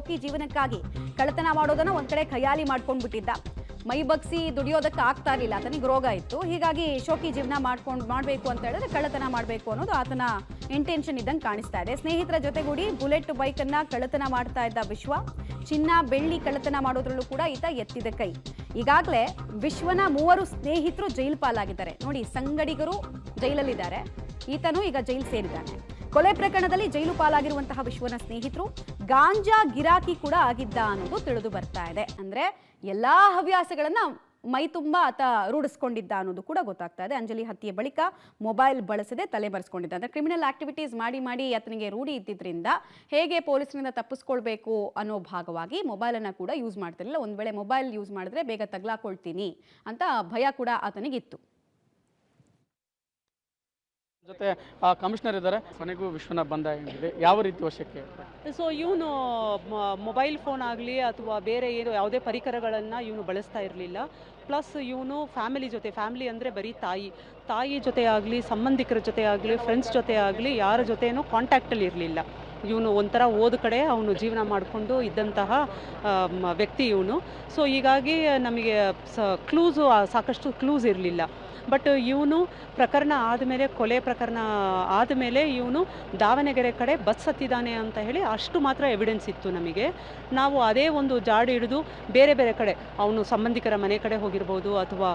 ಶೋಕಿ ಜೀವನಕ್ಕಾಗಿ ಕಳ್ಳತನ ಮಾಡೋದನ್ನ ಒಂದ್ ಕಡೆ ಖಯಾಲಿ ಮಾಡ್ಕೊಂಡ್ ಬಿಟ್ಟಿದ್ದ. ಮೈ ಬಗ್ಸಿ ದುಡಿಯೋದಕ್ಕೆ ಆಗ್ತಾ ಇರಲಿಲ್ಲ, ಆತನಿಗೆ ರೋಗ ಇತ್ತು. ಹೀಗಾಗಿ ಶೋಕಿ ಜೀವನ ಮಾಡಬೇಕು ಅಂತ ಹೇಳಿದ್ರೆ ಕಳ್ಳತನ ಮಾಡಬೇಕು ಅನ್ನೋದು ಆತನ ಇಂಟೆನ್ಷನ್ ಇದ್ದಂಗೆ ಕಾಣಿಸ್ತಾ ಇದೆ. ಸ್ನೇಹಿತರ ಜೊತೆಗೂಡಿ ಬುಲೆಟ್ ಬೈಕ್ ಅನ್ನ ಕಳ್ಳತನ ಮಾಡ್ತಾ ಇದ್ದ ವಿಶ್ವ. ಚಿನ್ನ ಬೆಳ್ಳಿ ಕಳ್ಳತನ ಮಾಡೋದ್ರಲ್ಲೂ ಕೂಡ ಈತ ಎತ್ತಿದ ಕೈ. ಈಗಾಗಲೇ ವಿಶ್ವನ 3 ಸ್ನೇಹಿತರು ಜೈಲು ಪಾಲಾಗಿದ್ದಾರೆ. ನೋಡಿ, ಸಂಗಡಿಗರು ಜೈಲಲ್ಲಿದ್ದಾರೆ, ಈತನು ಈಗ ಜೈಲು ಸೇರಿದ್ದಾನೆ. ಕೊಲೆ ಪ್ರಕರಣದಲ್ಲಿ ಜೈಲು ಪಾಲಾಗಿರುವಂತಹ ವಿಶ್ವನ ಸ್ನೇಹಿತರು ಗಾಂಜಾ ಗಿರಾಕಿ ಕೂಡ ಆಗಿದ್ದ ಅನ್ನೋದು ತಿಳಿದು ಬರ್ತಾ ಇದೆ. ಅಂದ್ರೆ ಎಲ್ಲಾ ಹವ್ಯಾಸಗಳನ್ನ ಮೈ ತುಂಬ ಆತ ರೂಢಿಸ್ಕೊಂಡಿದ್ದ ಅನ್ನೋದು ಕೂಡ ಗೊತ್ತಾಗ್ತಾ ಇದೆ. ಅಂಜಲಿ ಹತ್ಯೆ ಬಳಿಕ ಮೊಬೈಲ್ ಬಳಸದೆ ತಲೆ ಬರೆಸ್ಕೊಂಡಿದ್ದ. ಅಂದ್ರೆ ಕ್ರಿಮಿನಲ್ ಆಕ್ಟಿವಿಟೀಸ್ ಮಾಡಿ ಆತನಿಗೆ ರೂಢಿ ಇದ್ದಿದ್ರಿಂದ ಹೇಗೆ ಪೊಲೀಸರಿಂದ ತಪ್ಪಿಸ್ಕೊಳ್ಬೇಕು ಅನ್ನೋ ಭಾಗವಾಗಿ ಮೊಬೈಲನ್ನು ಕೂಡ ಯೂಸ್ ಮಾಡ್ತಿರಲಿಲ್ಲ. ಒಂದ್ ವೇಳೆ ಮೊಬೈಲ್ ಯೂಸ್ ಮಾಡಿದ್ರೆ ಬೇಗ ತಗ್ಲಾಕೊಳ್ತೀನಿ ಅಂತ ಭಯ ಕೂಡ ಆತನಿಗಿತ್ತು. ಜೊತೆ ಕಮಿಷನರ್ ಇದ್ದಾರೆ. ಕೊನೆಗೂ ವಿಶ್ವನ ಬಂದ ಏನಿದೆ, ಯಾವ ರೀತಿ ವಶಕ್ಕೆ? ಸೊ ಇವನು ಮೊಬೈಲ್ ಫೋನ್ ಆಗಲಿ ಅಥವಾ ಬೇರೆ ಏನು ಯಾವುದೇ ಪರಿಕರಗಳನ್ನು ಇವನು ಬಳಸ್ತಾ ಇರಲಿಲ್ಲ. ಪ್ಲಸ್ ಇವನು ಫ್ಯಾಮಿಲಿ ಅಂದರೆ ಬರೀ ತಾಯಿ ಜೊತೆ ಆಗಲಿ, ಸಂಬಂಧಿಕರ ಜೊತೆ ಆಗಲಿ, ಫ್ರೆಂಡ್ಸ್ ಜೊತೆ ಆಗಲಿ, ಯಾರ ಜೊತೆನೂ ಕಾಂಟ್ಯಾಕ್ಟಲ್ಲಿ ಇರಲಿಲ್ಲ. ಇವನು ಒಂಥರ ಓದ ಕಡೆ ಅವನು ಜೀವನ ಮಾಡಿಕೊಂಡು ಇದ್ದಂತಹ ವ್ಯಕ್ತಿ ಇವನು. ಸೊ ಹೀಗಾಗಿ ನಮಗೆ ಸಾಕಷ್ಟು ಕ್ಲೂಸ್ ಇರಲಿಲ್ಲ. ಬಟ್ ಇವನು ಪ್ರಕರಣ ಆದಮೇಲೆ, ಕೊಲೆ ಪ್ರಕರಣ ಆದಮೇಲೆ ಇವನು ದಾವಣಗೆರೆ ಕಡೆ ಬಸ್ ಹತ್ತಿದ್ದಾನೆ ಅಂತ ಹೇಳಿ ಅಷ್ಟು ಮಾತ್ರ ಎವಿಡೆನ್ಸ್ ಇತ್ತು ನಮಗೆ. ನಾವು ಅದೇ ಒಂದು ಜಾಡಿ ಹಿಡಿದು ಬೇರೆ ಕಡೆ ಅವನು ಸಂಬಂಧಿಕರ ಮನೆ ಕಡೆ ಹೋಗಿರ್ಬೋದು, ಅಥವಾ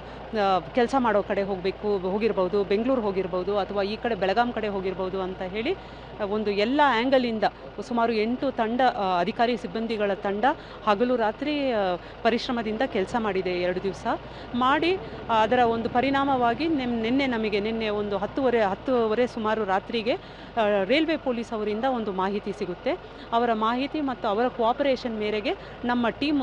ಕೆಲಸ ಮಾಡೋ ಕಡೆ ಹೋಗಿರ್ಬೋದು, ಬೆಂಗಳೂರು ಹೋಗಿರ್ಬೋದು, ಅಥವಾ ಈ ಕಡೆ ಬೆಳಗಾಂ ಕಡೆ ಹೋಗಿರ್ಬೋದು ಅಂತ ಹೇಳಿ ಒಂದು ಎಲ್ಲ ಆ್ಯಂಗಲಿಂದ ಸುಮಾರು 8 ತಂಡ ಅಧಿಕಾರಿ ಸಿಬ್ಬಂದಿಗಳ ತಂಡ ಹಗಲು ರಾತ್ರಿ ಪರಿಶ್ರಮದಿಂದ ಕೆಲಸ ಮಾಡಿದೆ. 2 ದಿವಸ ಮಾಡಿ ಅದರ ಒಂದು ಪರಿಣಾಮವಾಗಿ ನಿನ್ನೆ ಒಂದು 10:30 ಸುಮಾರು ರಾತ್ರಿಗೆ ರೈಲ್ವೆ ಪೊಲೀಸ್ ಅವರಿಂದ ಒಂದು ಮಾಹಿತಿ ಸಿಗುತ್ತೆ. ಅವರ ಮಾಹಿತಿ ಮತ್ತು ಅವರ ಕೋಆಪರೇಷನ್ ಮೇರೆಗೆ ನಮ್ಮ ಟೀಮ್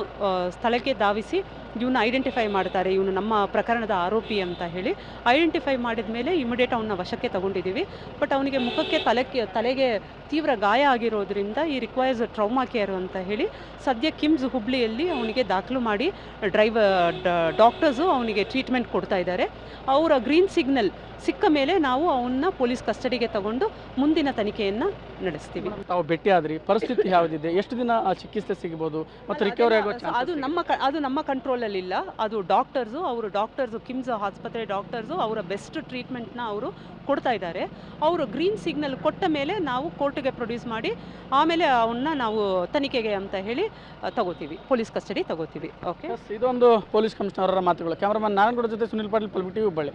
ಸ್ಥಳಕ್ಕೆ ಧಾವಿಸಿ ಇವನ್ನ ಐಡೆಂಟಿಫೈ ಮಾಡ್ತಾರೆ. ಇವನು ನಮ್ಮ ಪ್ರಕರಣದ ಆರೋಪಿ ಅಂತ ಹೇಳಿ ಐಡೆಂಟಿಫೈ ಮಾಡಿದ ಮೇಲೆ ಇಮಿಡಿಯೇಟ್ ಅವನ್ನ ವಶಕ್ಕೆ ತಗೊಂಡಿದ್ದೀವಿ. ಬಟ್ ಅವನಿಗೆ ಮುಖಕ್ಕೆ ತಲೆಗೆ ತೀವ್ರ ಗಾಯ ಆಗಿರೋದ್ರಿಂದ ಈ ರಿಕ್ವೈರ್ಸ್ ಟ್ರೌಮಾ ಕೇರ್ ಅಂತ ಹೇಳಿ ಸದ್ಯ ಕಿಮ್ಸ್ ಹುಬ್ಳಿಯಲ್ಲಿ ಅವನಿಗೆ ದಾಖಲು ಮಾಡಿ ಡಾಕ್ಟರ್ಸು ಅವನಿಗೆ ಟ್ರೀಟ್ಮೆಂಟ್ ಕೊಡ್ತಾ ಇದ್ದಾರೆ. ಅವರ ಗ್ರೀನ್ ಸಿಗ್ನಲ್ ಸಿಕ್ಕ ಮೇಲೆ ನಾವು ಅವನ್ನ ಪೊಲೀಸ್ ಕಸ್ಟಡಿಗೆ ತಗೊಂಡು ಮುಂದಿನ ತನಿಖೆಯನ್ನು ನಡೆಸ್ತೀವಿ. ತಾವು ಭೇಟಿ ಆದ್ರಿ, ಪರಿಸ್ಥಿತಿ ಯಾವುದಿದೆ, ಎಷ್ಟು ದಿನ ಚಿಕಿತ್ಸೆ ಸಿಗಬಹುದು ಮತ್ತು ರಿಕವರಿ ಆಗೋ ಅದು ನಮ್ಮ ಕಂಟ್ರೋಲಲ್ಲಿಲ್ಲ. ಅದು ಡಾಕ್ಟರ್ಸು ಕಿಮ್ಸ್ ಆಸ್ಪತ್ರೆ ಡಾಕ್ಟರ್ಸು ಅವರ ಬೆಸ್ಟ್ ಟ್ರೀಟ್ಮೆಂಟ್ನ ಅವರು ಕೊಡ್ತಾ ಇದ್ದಾರೆ. ಅವರು ಗ್ರೀನ್ ಸಿಗ್ನಲ್ ಕೊಟ್ಟ ಮೇಲೆ ನಾವು ಕೋರ್ಟ್ಗೆ ಪ್ರೊಡ್ಯೂಸ್ ಮಾಡಿ ಆಮೇಲೆ ಅವನ್ನ ನಾವು ತನಿಖೆಗೆ ಅಂತ ಹೇಳಿ ತಗೋತೀವಿ, ಪೊಲೀಸ್ ಕಸ್ಟಡಿ ತಗೋತೀವಿ. ಓಕೆ, ಇದೊಂದು ಪೊಲೀಸ್ ಕಮಿಷನರ್ ಅವರ ಮಾತುಗಳು. ಕ್ಯಾಮರಾಮನ್ ನಾರಾಯಣಗೌಡ ಜೊತೆ ಸುನಿಲ್ ಪಾಟೀಲ್, ಪಲ್ಬಿ ಟಿವಿ, ಹುಬ್ಬಳ್ಳಿ.